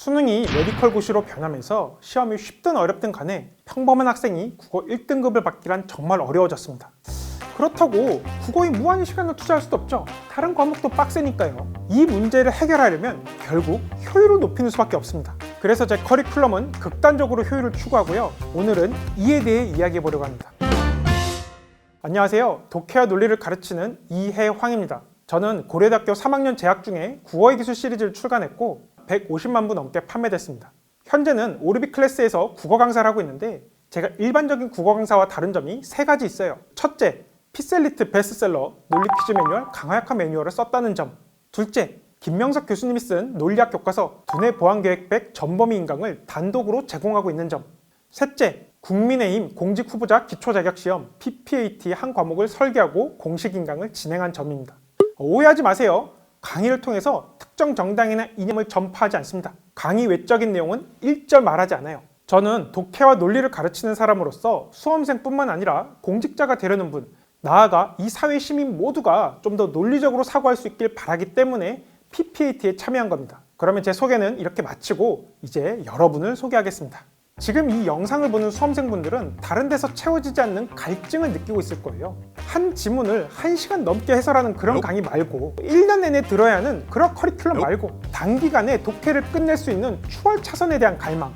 수능이 메디컬 고시로 변하면서 시험이 쉽든 어렵든 간에 평범한 학생이 국어 1등급을 받기란 정말 어려워졌습니다. 그렇다고 국어에 무한히 시간을 투자할 수도 없죠. 다른 과목도 빡세니까요. 이 문제를 해결하려면 결국 효율을 높이는 수밖에 없습니다. 그래서 제 커리큘럼은 극단적으로 효율을 추구하고요. 오늘은 이에 대해 이야기해 보려고 합니다. 안녕하세요. 독해와 논리를 가르치는 이해황입니다. 저는 고려대학교 3학년 재학 중에 국어의 기술 시리즈를 출간했고 150만 부 넘게 판매됐습니다. 현재는 오르비 클래스에서 국어 강사를 하고 있는데 제가 일반적인 국어 강사와 다른 점이 세 가지 있어요. 첫째, 피셀리트 베스트셀러 논리 퀴즈 매뉴얼 강화약화 매뉴얼을 썼다는 점. 둘째, 김명석 교수님이 쓴 논리학 교과서 두뇌 보안 계획백 전범위 인강을 단독으로 제공하고 있는 점. 셋째, 국민의힘 공직 후보자 기초 자격 시험 PPAT 한 과목을 설계하고 공식 인강을 진행한 점입니다. 오해하지 마세요. 강의를 통해서 특정 정당이나 이념을 전파하지 않습니다. 강의 외적인 내용은 일절 말하지 않아요. 저는 독해와 논리를 가르치는 사람으로서 수험생뿐만 아니라 공직자가 되려는 분, 나아가 이 사회 시민 모두가 좀 더 논리적으로 사고할 수 있길 바라기 때문에 PPAT에 참여한 겁니다. 그러면 제 소개는 이렇게 마치고 이제 여러분을 소개하겠습니다. 지금 이 영상을 보는 수험생분들은 다른 데서 채워지지 않는 갈증을 느끼고 있을 거예요. 한 지문을 1시간 넘게 해설하는 그런 강의 말고 1년 내내 들어야 하는 그런 커리큘럼 말고 단기간에 독해를 끝낼 수 있는 추월차선에 대한 갈망,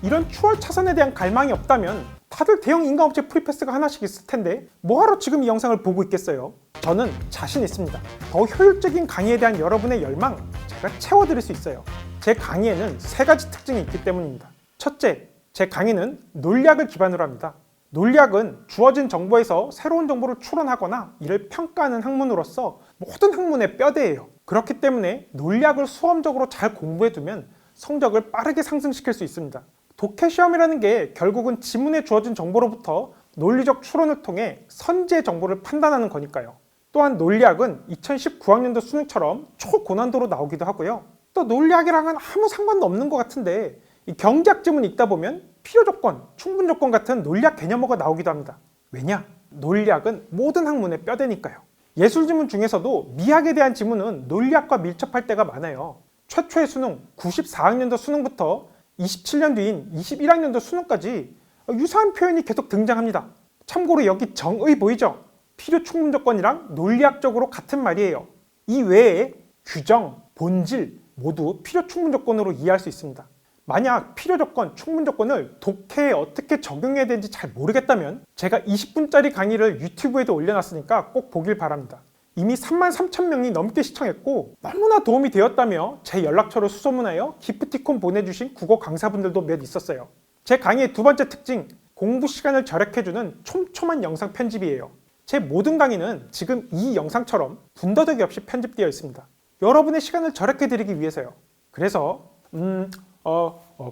이런 추월차선에 대한 갈망이 없다면 다들 대형 인강업체 프리패스가 하나씩 있을 텐데 뭐하러 지금 이 영상을 보고 있겠어요? 저는 자신 있습니다. 더 효율적인 강의에 대한 여러분의 열망 제가 채워드릴 수 있어요. 제 강의에는 세 가지 특징이 있기 때문입니다. 첫째, 제 강의는 논리학을 기반으로 합니다. 논리학은 주어진 정보에서 새로운 정보를 추론하거나 이를 평가하는 학문으로서 모든 학문의 뼈대예요. 그렇기 때문에 논리학을 수험적으로 잘 공부해두면 성적을 빠르게 상승시킬 수 있습니다. 독해 시험이라는 게 결국은 지문에 주어진 정보로부터 논리적 추론을 통해 선지의 정보를 판단하는 거니까요. 또한 논리학은 2019학년도 수능처럼 초고난도로 나오기도 하고요. 또 논리학이랑은 아무 상관도 없는 것 같은데 이 경제학 지문 읽다 보면 필요조건, 충분조건 같은 논리학 개념어가 나오기도 합니다. 왜냐? 논리학은 모든 학문의 뼈대니까요. 예술 지문 중에서도 미학에 대한 지문은 논리학과 밀접할 때가 많아요. 최초의 수능, 94학년도 수능부터 27년 뒤인 21학년도 수능까지 유사한 표현이 계속 등장합니다. 참고로 여기 정의 보이죠? 필요 충분조건이랑 논리학적으로 같은 말이에요. 이 외에 규정, 본질 모두 필요 충분조건으로 이해할 수 있습니다. 만약 필요조건, 충분조건을 독해에 어떻게 적용해야 되는지 잘 모르겠다면 제가 20분짜리 강의를 유튜브에도 올려놨으니까 꼭 보길 바랍니다. 이미 33,000명이 넘게 시청했고 너무나 도움이 되었다며 제 연락처를 수소문하여 기프티콘 보내주신 국어 강사분들도 몇 있었어요. 제 강의의 두 번째 특징, 공부 시간을 절약해주는 촘촘한 영상 편집이에요. 제 모든 강의는 지금 이 영상처럼 군더더기 없이 편집되어 있습니다. 여러분의 시간을 절약해드리기 위해서요. 그래서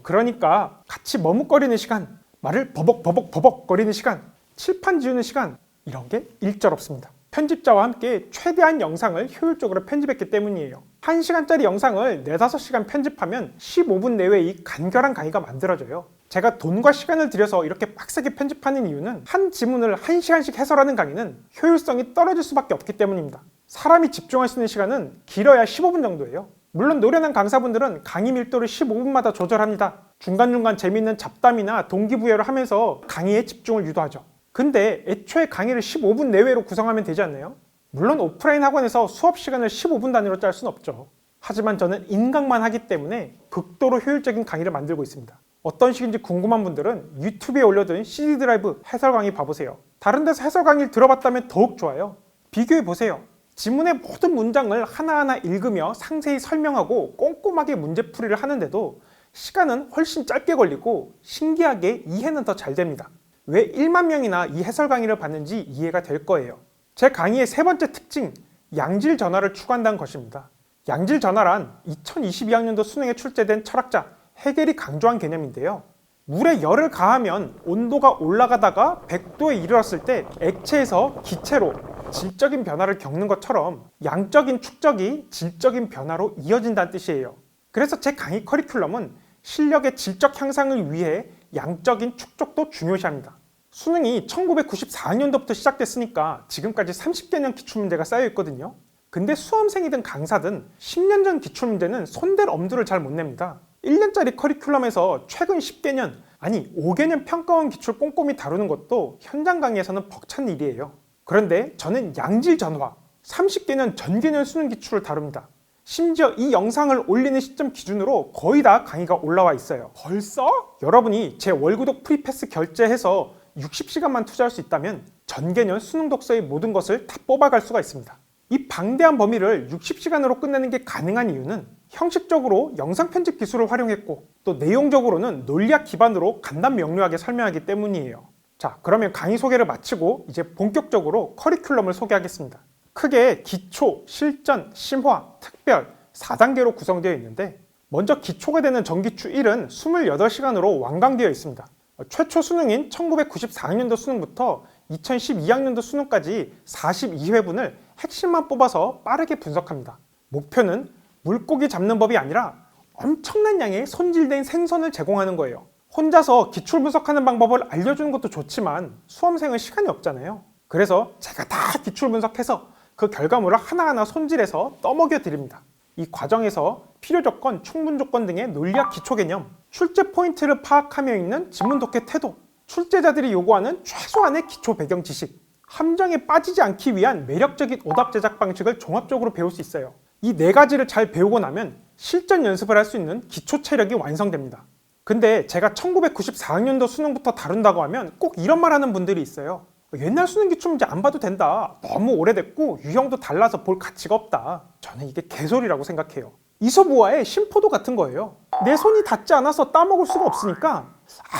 그러니까 같이 머뭇거리는 시간, 말을 버벅거리는 시간, 칠판 지우는 시간 이런 게 일절 없습니다. 편집자와 함께 최대한 영상을 효율적으로 편집했기 때문이에요. 1시간짜리 영상을 4-5시간 편집하면 15분 내외에 이 간결한 강의가 만들어져요. 제가 돈과 시간을 들여서 이렇게 빡세게 편집하는 이유는 한 지문을 1시간씩 해설하는 강의는 효율성이 떨어질 수밖에 없기 때문입니다. 사람이 집중할 수 있는 시간은 길어야 15분 정도예요. 물론 노련한 강사분들은 강의 밀도를 15분마다 조절합니다. 중간중간 재미있는 잡담이나 동기부여를 하면서 강의에 집중을 유도하죠. 근데 애초에 강의를 15분 내외로 구성하면 되지 않나요? 물론 오프라인 학원에서 수업 시간을 15분 단위로 짤 수는 없죠. 하지만 저는 인강만 하기 때문에 극도로 효율적인 강의를 만들고 있습니다. 어떤 식인지 궁금한 분들은 유튜브에 올려둔 CD 드라이브 해설 강의 봐보세요. 다른 데서 해설 강의를 들어봤다면 더욱 좋아요. 비교해보세요. 지문의 모든 문장을 하나하나 읽으며 상세히 설명하고 꼼꼼하게 문제풀이를 하는데도 시간은 훨씬 짧게 걸리고 신기하게 이해는 더 잘 됩니다. 왜 1만 명이나 이 해설 강의를 받는지 이해가 될 거예요. 제 강의의 세 번째 특징, 양질 전화를 추구한다는 것입니다. 양질 전화란 2022학년도 수능에 출제된 철학자 헤겔이 강조한 개념인데요. 물에 열을 가하면 온도가 올라가다가 100도에 이르렀을 때 액체에서 기체로 질적인 변화를 겪는 것처럼 양적인 축적이 질적인 변화로 이어진다는 뜻이에요. 그래서 제 강의 커리큘럼은 실력의 질적 향상을 위해 양적인 축적도 중요시합니다. 수능이 1994학년도부터 시작됐으니까 지금까지 30개년 기출문제가 쌓여있거든요. 근데 수험생이든 강사든 10년 전 기출문제는 손댈 엄두를 잘 못 냅니다. 1년짜리 커리큘럼에서 최근 10개년, 아니 5개년 평가원 기출 꼼꼼히 다루는 것도 현장 강의에서는 벅찬 일이에요. 그런데 저는 양질 전화, 30개년 전개년 수능 기출을 다룹니다. 심지어 이 영상을 올리는 시점 기준으로 거의 다 강의가 올라와 있어요. 벌써? 여러분이 제 월구독 프리패스 결제해서 60시간만 투자할 수 있다면 전개년 수능 독서의 모든 것을 다 뽑아갈 수가 있습니다. 이 방대한 범위를 60시간으로 끝내는 게 가능한 이유는 형식적으로 영상 편집 기술을 활용했고 또 내용적으로는 논리학 기반으로 간단 명료하게 설명하기 때문이에요. 자, 그러면 강의 소개를 마치고 이제 본격적으로 커리큘럼을 소개하겠습니다. 크게 기초, 실전, 심화, 특별 4단계로 구성되어 있는데 먼저 기초가 되는 전기추 1은 28시간으로 완강되어 있습니다. 최초 수능인 1994학년도 수능부터 2012학년도 수능까지 42회분을 핵심만 뽑아서 빠르게 분석합니다. 목표는 물고기 잡는 법이 아니라 엄청난 양의 손질된 생선을 제공하는 거예요. 혼자서 기출 분석하는 방법을 알려주는 것도 좋지만 수험생은 시간이 없잖아요. 그래서 제가 다 기출 분석해서 그 결과물을 하나하나 손질해서 떠먹여 드립니다. 이 과정에서 필요 조건, 충분 조건 등의 논리학 기초 개념, 출제 포인트를 파악하며 읽는 지문 독해 태도, 출제자들이 요구하는 최소한의 기초 배경 지식, 함정에 빠지지 않기 위한 매력적인 오답 제작 방식을 종합적으로 배울 수 있어요. 이 4가지를 잘 배우고 나면 실전 연습을 할 수 있는 기초 체력이 완성됩니다. 근데 제가 1994학년도 수능부터 다룬다고 하면 꼭 이런 말 하는 분들이 있어요. 옛날 수능 기출 문제 안 봐도 된다. 너무 오래됐고 유형도 달라서 볼 가치가 없다. 저는 이게 개소리라고 생각해요. 이소부화의 심포도 같은 거예요. 내 손이 닿지 않아서 따먹을 수가 없으니까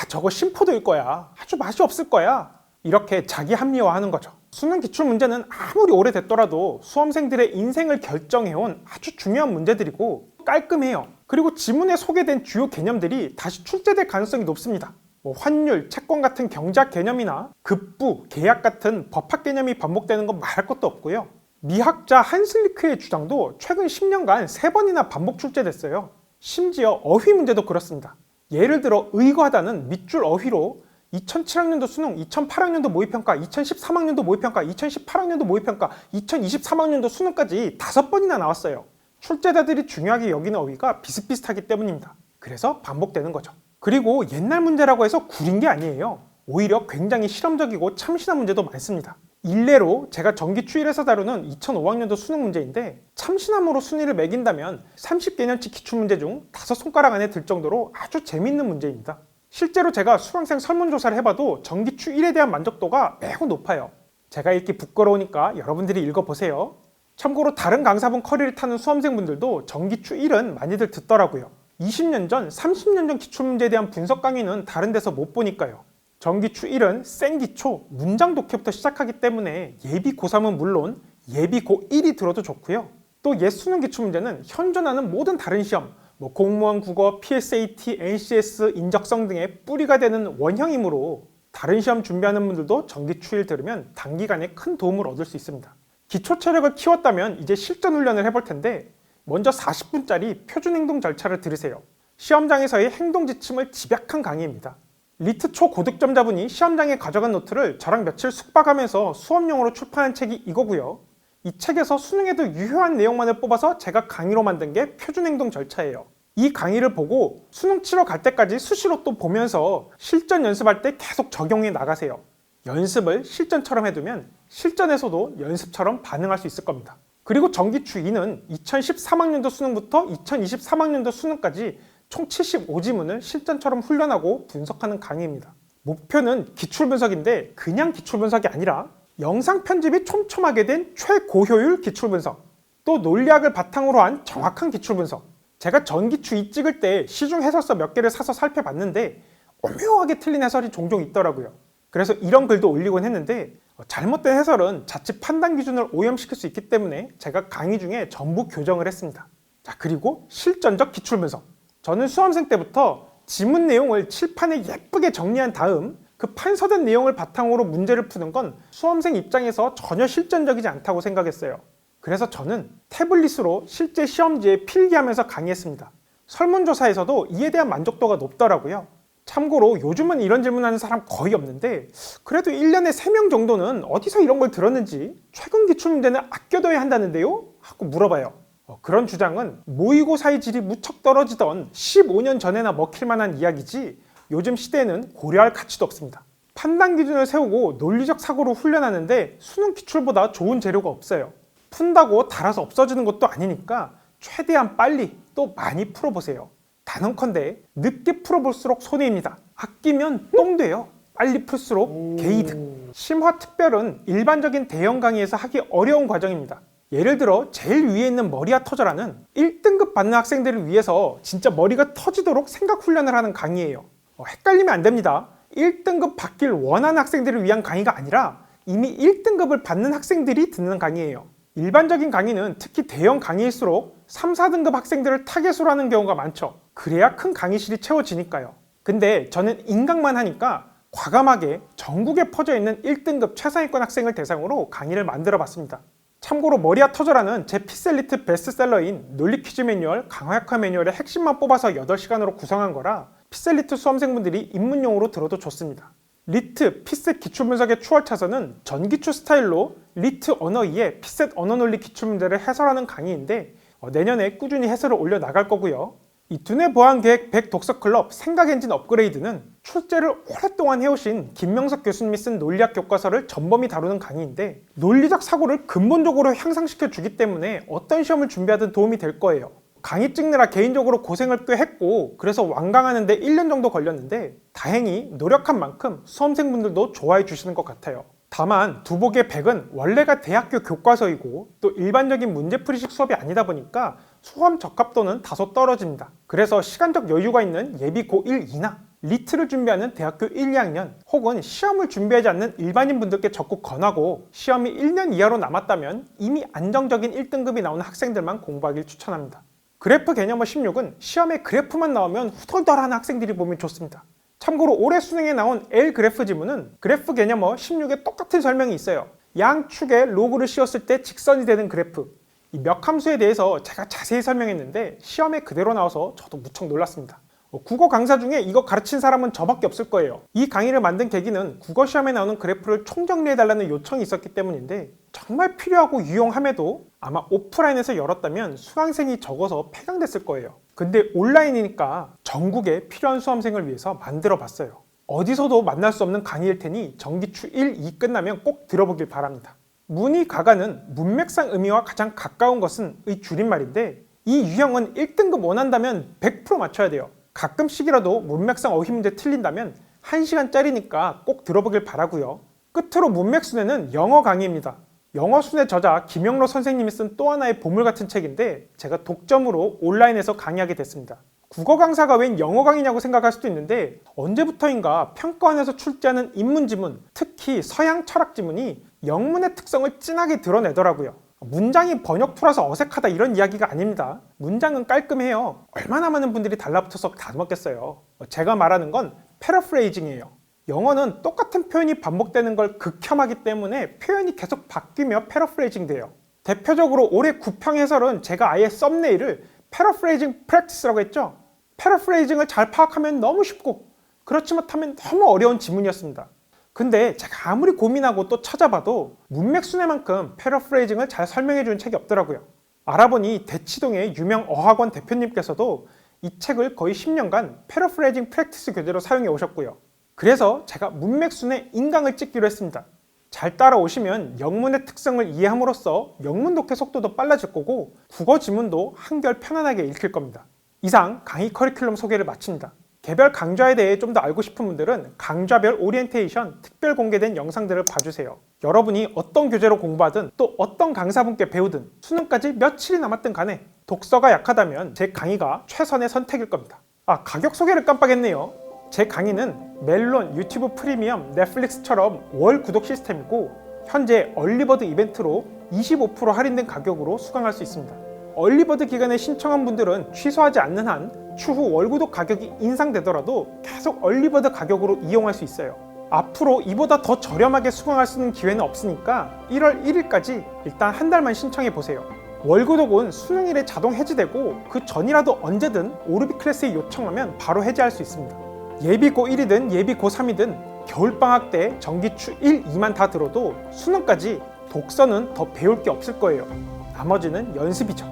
저거 심포도일 거야. 아주 맛이 없을 거야. 이렇게 자기 합리화하는 거죠. 수능 기출 문제는 아무리 오래됐더라도 수험생들의 인생을 결정해온 아주 중요한 문제들이고 깔끔해요. 그리고 지문에 소개된 주요 개념들이 다시 출제될 가능성이 높습니다. 환율, 채권 같은 경제학 개념이나 급부, 계약 같은 법학 개념이 반복되는 건 말할 것도 없고요. 미학자 한슬리크의 주장도 최근 10년간 3번이나 반복 출제됐어요. 심지어 어휘 문제도 그렇습니다. 예를 들어 의거하다는 밑줄 어휘로 2007학년도 수능, 2008학년도 모의평가, 2013학년도 모의평가, 2018학년도 모의평가, 2023학년도 수능까지 5번이나 나왔어요. 출제자들이 중요하게 여기는 어휘가 비슷비슷하기 때문입니다. 그래서 반복되는 거죠. 그리고 옛날 문제라고 해서 구린 게 아니에요. 오히려 굉장히 실험적이고 참신한 문제도 많습니다. 일례로 제가 전기추 1에서 다루는 2005학년도 수능 문제인데 참신함으로 순위를 매긴다면 30개년치 기출문제 중 5손가락 안에 들 정도로 아주 재밌는 문제입니다. 실제로 제가 수강생 설문조사를 해봐도 전기추 1에 대한 만족도가 매우 높아요. 제가 읽기 부끄러우니까 여러분들이 읽어보세요. 참고로 다른 강사분 커리를 타는 수험생분들도 전기추 1은 많이들 듣더라고요. 20년 전, 30년 전 기출문제에 대한 분석 강의는 다른 데서 못 보니까요. 전기추 1은 생기초, 문장 독해부터 시작하기 때문에 예비 고3은 물론 예비 고1이 들어도 좋고요. 또 옛 수능 기출문제는 현존하는 모든 다른 시험, 공무원 국어, PSAT, NCS, 인적성 등의 뿌리가 되는 원형이므로 다른 시험 준비하는 분들도 전기추 1 들으면 단기간에 큰 도움을 얻을 수 있습니다. 기초 체력을 키웠다면 이제 실전 훈련을 해볼 텐데 먼저 40분짜리 표준행동 절차를 들으세요. 시험장에서의 행동 지침을 집약한 강의입니다. 리트 초고득점자분이 시험장에 가져간 노트를 저랑 며칠 숙박하면서 수업용으로 출판한 책이 이거고요. 이 책에서 수능에도 유효한 내용만을 뽑아서 제가 강의로 만든 게 표준행동 절차예요. 이 강의를 보고 수능 치러 갈 때까지 수시로 또 보면서 실전 연습할 때 계속 적용해 나가세요. 연습을 실전처럼 해두면 실전에서도 연습처럼 반응할 수 있을 겁니다. 그리고 전기추 2는 2013학년도 수능부터 2023학년도 수능까지 총 75지문을 실전처럼 훈련하고 분석하는 강의입니다. 목표는 기출 분석인데 그냥 기출 분석이 아니라 영상 편집이 촘촘하게 된 최고효율 기출 분석, 또 논리학을 바탕으로 한 정확한 기출 분석. 제가 전기추 2 찍을 때 시중 해설서 몇 개를 사서 살펴봤는데 오묘하게 틀린 해설이 종종 있더라고요. 그래서 이런 글도 올리곤 했는데 잘못된 해설은 자칫 판단 기준을 오염시킬 수 있기 때문에 제가 강의 중에 전부 교정을 했습니다. 자, 그리고 실전적 기출 분석. 저는 수험생 때부터 지문 내용을 칠판에 예쁘게 정리한 다음 그 판서된 내용을 바탕으로 문제를 푸는 건 수험생 입장에서 전혀 실전적이지 않다고 생각했어요. 그래서 저는 태블릿으로 실제 시험지에 필기하면서 강의했습니다. 설문조사에서도 이에 대한 만족도가 높더라고요. 참고로 요즘은 이런 질문하는 사람 거의 없는데 그래도 1년에 3명 정도는 어디서 이런 걸 들었는지 최근 기출문제는 아껴둬야 한다는데요? 하고 물어봐요. 그런 주장은 모의고사의 질이 무척 떨어지던 15년 전에나 먹힐 만한 이야기지 요즘 시대에는 고려할 가치도 없습니다. 판단 기준을 세우고 논리적 사고로 훈련하는데 수능 기출보다 좋은 재료가 없어요. 푼다고 달아서 없어지는 것도 아니니까 최대한 빨리 또 많이 풀어보세요. 단언컨대 늦게 풀어볼수록 손해입니다. 아끼면 똥 돼요. 빨리 풀수록 개이득. 심화특별은 일반적인 대형 강의에서 하기 어려운 과정입니다. 예를 들어 제일 위에 있는 머리야 터져라는 1등급 받는 학생들을 위해서 진짜 머리가 터지도록 생각 훈련을 하는 강의예요. 헷갈리면 안 됩니다. 1등급 받길 원하는 학생들을 위한 강의가 아니라 이미 1등급을 받는 학생들이 듣는 강의예요. 일반적인 강의는 특히 대형 강의일수록 3, 4등급 학생들을 타겟으로 하는 경우가 많죠. 그래야 큰 강의실이 채워지니까요. 근데 저는 인강만 하니까 과감하게 전국에 퍼져있는 1등급 최상위권 학생을 대상으로 강의를 만들어 봤습니다. 참고로 머리야 터져라는 제 피셀리트 베스트셀러인 논리 퀴즈 매뉴얼, 강화학화 매뉴얼의 핵심만 뽑아서 8시간으로 구성한 거라 피셀리트 수험생분들이 입문용으로 들어도 좋습니다. 리트, 피셋 기출분석의 추월차선은 전기출 스타일로 리트 언어 2에 피셋 언어 논리 기출문제를 해설하는 강의인데 내년에 꾸준히 해설을 올려나갈 거고요. 이 두뇌 보안 계획 100 독서클럽 생각 엔진 업그레이드는 출제를 오랫동안 해오신 김명석 교수님이 쓴 논리학 교과서를 전범위 다루는 강의인데 논리적 사고를 근본적으로 향상시켜 주기 때문에 어떤 시험을 준비하든 도움이 될 거예요. 강의 찍느라 개인적으로 고생을 꽤 했고 그래서 완강하는데 1년 정도 걸렸는데 다행히 노력한 만큼 수험생분들도 좋아해 주시는 것 같아요. 다만 두복의 100은 원래가 대학교 교과서이고 또 일반적인 문제풀이식 수업이 아니다 보니까 수험 적합도는 다소 떨어집니다. 그래서 시간적 여유가 있는 예비 고1, 2나 리트를 준비하는 대학교 1, 2학년 혹은 시험을 준비하지 않는 일반인 분들께 적극 권하고 시험이 1년 이하로 남았다면 이미 안정적인 1등급이 나오는 학생들만 공부하길 추천합니다. 그래프 개념어 16은 시험에 그래프만 나오면 후덜덜하는 학생들이 보면 좋습니다. 참고로 올해 수능에 나온 L 그래프 지문은 그래프 개념어 16에 똑같은 설명이 있어요. 양축에 로그를 씌웠을 때 직선이 되는 그래프. 이 몇 함수에 대해서 제가 자세히 설명했는데 시험에 그대로 나와서 저도 무척 놀랐습니다. 국어 강사 중에 이거 가르친 사람은 저밖에 없을 거예요. 이 강의를 만든 계기는 국어 시험에 나오는 그래프를 총정리해달라는 요청이 있었기 때문인데 정말 필요하고 유용함에도 아마 오프라인에서 열었다면 수강생이 적어서 폐강됐을 거예요. 근데 온라인이니까 전국에 필요한 수험생을 위해서 만들어 봤어요. 어디서도 만날 수 없는 강의일 테니 정기추 1, 2 끝나면 꼭 들어보길 바랍니다. 문의 가가는 문맥상 의미와 가장 가까운 것은 의 줄임말인데 이 유형은 1등급 원한다면 100% 맞춰야 돼요. 가끔씩이라도 문맥상 어휘 문제 틀린다면 1시간짜리니까 꼭 들어보길 바라고요. 끝으로 문맥순회는 영어 강의입니다. 영어순회 저자 김영로 선생님이 쓴 또 하나의 보물 같은 책인데 제가 독점으로 온라인에서 강의하게 됐습니다. 국어 강사가 웬 영어 강의냐고 생각할 수도 있는데 언제부터인가 평가원에서 출제하는 인문지문, 특히 서양 철학 지문이 영문의 특성을 진하게 드러내더라고요. 문장이 번역투라서 어색하다 이런 이야기가 아닙니다. 문장은 깔끔해요. 얼마나 많은 분들이 달라붙어서 다먹겠어요. 제가 말하는 건 패러프레이징이에요. 영어는 똑같은 표현이 반복되는 걸 극혐하기 때문에 표현이 계속 바뀌며 패러프레이징 돼요. 대표적으로 올해 구평 해설은 제가 아예 썸네일을 패러프레이징 프랙티스라고 했죠. 패러프레이징을 잘 파악하면 너무 쉽고 그렇지 못하면 너무 어려운 지문이었습니다. 근데 제가 아무리 고민하고 또 찾아봐도 문맥순회만큼 패러프레이징을 잘 설명해주는 책이 없더라고요. 알아보니 대치동의 유명 어학원 대표님께서도 이 책을 거의 10년간 패러프레이징 프랙티스 교재로 사용해 오셨고요. 그래서 제가 문맥순회 인강을 찍기로 했습니다. 잘 따라오시면 영문의 특성을 이해함으로써 영문 독해 속도도 빨라질 거고 국어 지문도 한결 편안하게 읽힐 겁니다. 이상 강의 커리큘럼 소개를 마칩니다. 개별 강좌에 대해 좀 더 알고 싶은 분들은 강좌별 오리엔테이션 특별 공개된 영상들을 봐주세요. 여러분이 어떤 교재로 공부하든 또 어떤 강사분께 배우든 수능까지 며칠이 남았든 간에 독서가 약하다면 제 강의가 최선의 선택일 겁니다. 가격 소개를 깜빡했네요. 제 강의는 멜론, 유튜브 프리미엄, 넷플릭스처럼 월 구독 시스템이고 현재 얼리버드 이벤트로 25% 할인된 가격으로 수강할 수 있습니다. 얼리버드 기간에 신청한 분들은 취소하지 않는 한 추후 월구독 가격이 인상되더라도 계속 얼리버드 가격으로 이용할 수 있어요. 앞으로 이보다 더 저렴하게 수강할 수 있는 기회는 없으니까 1월 1일까지 일단 한 달만 신청해 보세요. 월구독은 수능일에 자동 해지되고 그 전이라도 언제든 오르비 클래스에 요청하면 바로 해지할 수 있습니다. 예비 고1이든 예비 고3이든 겨울방학 때 정기추 1, 2만 다 들어도 수능까지 독서는 더 배울 게 없을 거예요. 나머지는 연습이죠.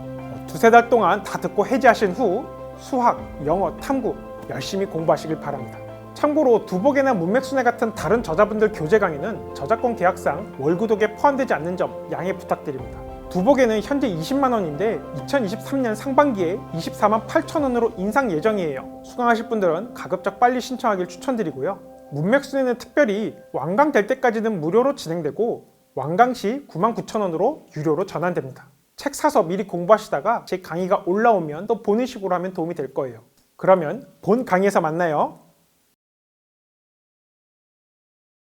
두세 달 동안 다 듣고 해지하신 후 수학, 영어, 탐구 열심히 공부하시길 바랍니다. 참고로 두복이나 문맥순회 같은 다른 저자분들 교재 강의는 저작권 계약상 월구독에 포함되지 않는 점 양해 부탁드립니다. 두복에는 현재 20만 원인데 2023년 상반기에 24만 8천 원으로 인상 예정이에요. 수강하실 분들은 가급적 빨리 신청하길 추천드리고요. 문맥순회는 특별히 완강될 때까지는 무료로 진행되고 완강 시 9만 9천 원으로 유료로 전환됩니다. 책 사서 미리 공부하시다가 제 강의가 올라오면 또 보는 식으로 하면 도움이 될 거예요. 그러면 본 강의에서 만나요.